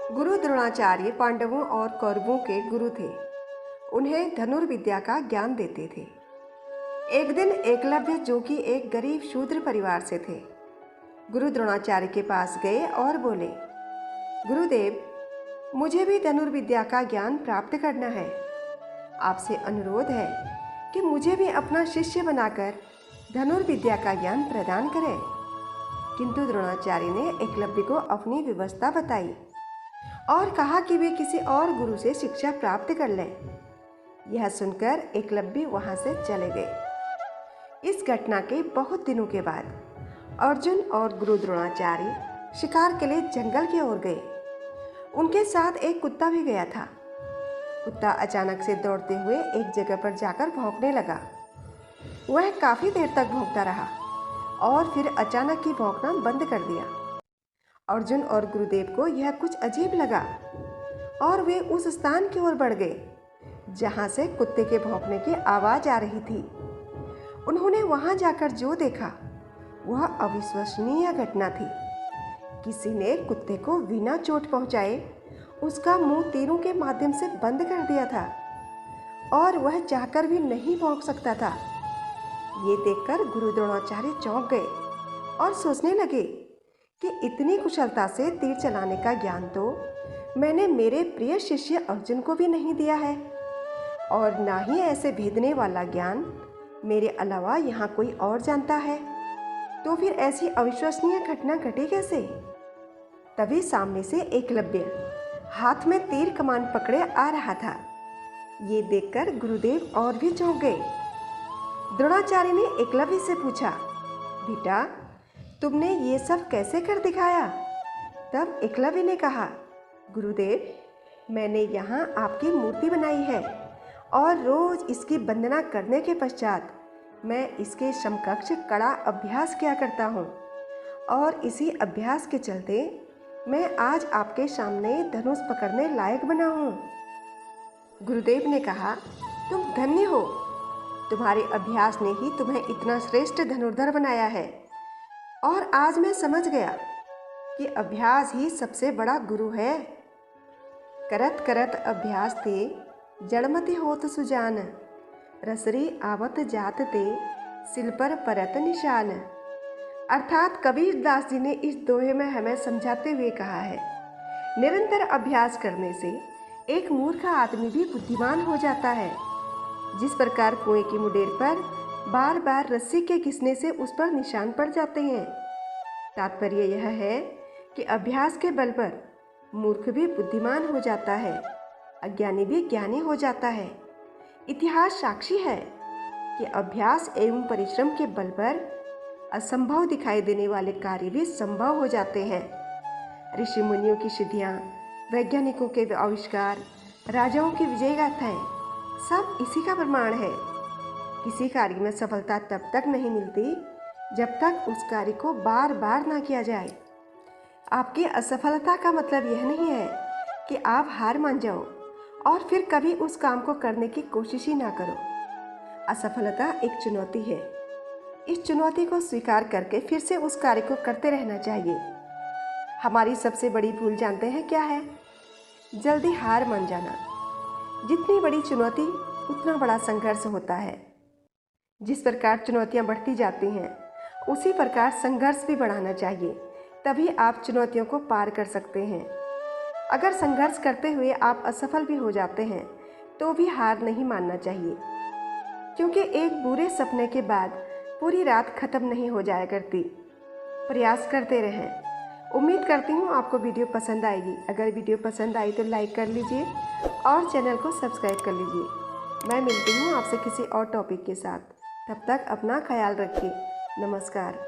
गुरु द्रोणाचार्य पांडवों और कौरवों के गुरु थे। उन्हें धनुर्विद्या का ज्ञान देते थे। एक दिन एकलव्य, जो कि एक गरीब शूद्र परिवार से थे, गुरु द्रोणाचार्य के पास गए और बोले, गुरुदेव, मुझे भी धनुर्विद्या का ज्ञान प्राप्त करना है। आपसे अनुरोध है कि मुझे भी अपना शिष्य बनाकर धनुर्विद्या का ज्ञान प्रदान करें। किंतु द्रोणाचार्य ने एकलव्य को अपनी व्यवस्था बताई और कहा कि वे किसी और गुरु से शिक्षा प्राप्त कर लें। यह सुनकर एकलव्य वहां से चले गए। इस घटना के बहुत दिनों के बाद अर्जुन और गुरु द्रोणाचार्य शिकार के लिए जंगल की ओर गए। उनके साथ एक कुत्ता भी गया था। कुत्ता अचानक से दौड़ते हुए एक जगह पर जाकर भौंकने लगा। वह काफी देर तक भौंकता रहा और फिर अचानक ही भौंकना बंद कर दिया। अर्जुन और गुरुदेव को यह कुछ अजीब लगा और वे उस स्थान की ओर बढ़ गए जहां से कुत्ते के भौंकने की आवाज आ रही थी। उन्होंने वहां जाकर जो देखा वह अविश्वसनीय घटना थी। किसी ने कुत्ते को बिना चोट पहुंचाए उसका मुंह तीरों के माध्यम से बंद कर दिया था और वह चाहकर भी नहीं भौंक सकता था। ये देखकर गुरु द्रोणाचार्य चौंक गए और सोचने लगे कि इतनी कुशलता से तीर चलाने का ज्ञान तो मैंने मेरे प्रिय शिष्य अर्जुन को भी नहीं दिया है, और ना ही ऐसे भेदने वाला ज्ञान मेरे अलावा यहाँ कोई और जानता है। तो फिर ऐसी अविश्वसनीय घटना घटी कैसे? तभी सामने से एकलव्य हाथ में तीर कमान पकड़े आ रहा था। ये देखकर गुरुदेव और भी चौंक गए। द्रोणाचार्य ने एकलव्य से पूछा, बेटा, तुमने ये सब कैसे कर दिखाया? तब एकलव्य ने कहा, गुरुदेव, मैंने यहाँ आपकी मूर्ति बनाई है और रोज इसकी वंदना करने के पश्चात मैं इसके समकक्ष कड़ा अभ्यास किया करता हूँ, और इसी अभ्यास के चलते मैं आज आपके सामने धनुष पकड़ने लायक बना हूँ। गुरुदेव ने कहा, तुम धन्य हो, तुम्हारे अभ्यास ने ही तुम्हें इतना श्रेष्ठ धनुर्धर बनाया है। और आज मैं समझ गया कि अभ्यास ही सबसे बड़ा गुरु है। करत करत अभ्यास ते जड़मति होत सुजान, रसरी आवत जात ते सिल पर परत निशान। अर्थात कबीर दास जी ने इस दोहे में हमें समझाते हुए कहा है, निरंतर अभ्यास करने से एक मूर्ख आदमी भी बुद्धिमान हो जाता है। जिस प्रकार कुएं की मुडेर पर बार बार रस्सी के घिसने से उस पर निशान पड़ जाते हैं। तात्पर्य यह है कि अभ्यास के बल पर मूर्ख भी बुद्धिमान हो जाता है, अज्ञानी भी ज्ञानी हो जाता है। इतिहास साक्षी है कि अभ्यास एवं परिश्रम के बल पर असंभव दिखाई देने वाले कार्य भी संभव हो जाते हैं। ऋषि मुनियों की सिद्धियाँ, वैज्ञानिकों के आविष्कार, राजाओं की विजय गाथाएं, सब इसी का प्रमाण है। किसी कार्य में सफलता तब तक नहीं मिलती जब तक उस कार्य को बार बार ना किया जाए। आपकी असफलता का मतलब यह नहीं है कि आप हार मान जाओ और फिर कभी उस काम को करने की कोशिश ही ना करो। असफलता एक चुनौती है। इस चुनौती को स्वीकार करके फिर से उस कार्य को करते रहना चाहिए। हमारी सबसे बड़ी भूल जानते हैं क्या है? जल्दी हार मान जाना। जितनी बड़ी चुनौती उतना बड़ा संघर्ष होता है। जिस प्रकार चुनौतियां बढ़ती जाती हैं उसी प्रकार संघर्ष भी बढ़ाना चाहिए, तभी आप चुनौतियों को पार कर सकते हैं। अगर संघर्ष करते हुए आप असफल भी हो जाते हैं तो भी हार नहीं मानना चाहिए, क्योंकि एक बुरे सपने के बाद पूरी रात खत्म नहीं हो जाया करती। प्रयास करते रहें। उम्मीद करती हूँ आपको वीडियो पसंद आएगी। अगर वीडियो पसंद आई तो लाइक कर लीजिए और चैनल को सब्सक्राइब कर लीजिए। मैं मिलती हूँ आपसे किसी और टॉपिक के साथ। तब तक अपना ख्याल रखिए। नमस्कार।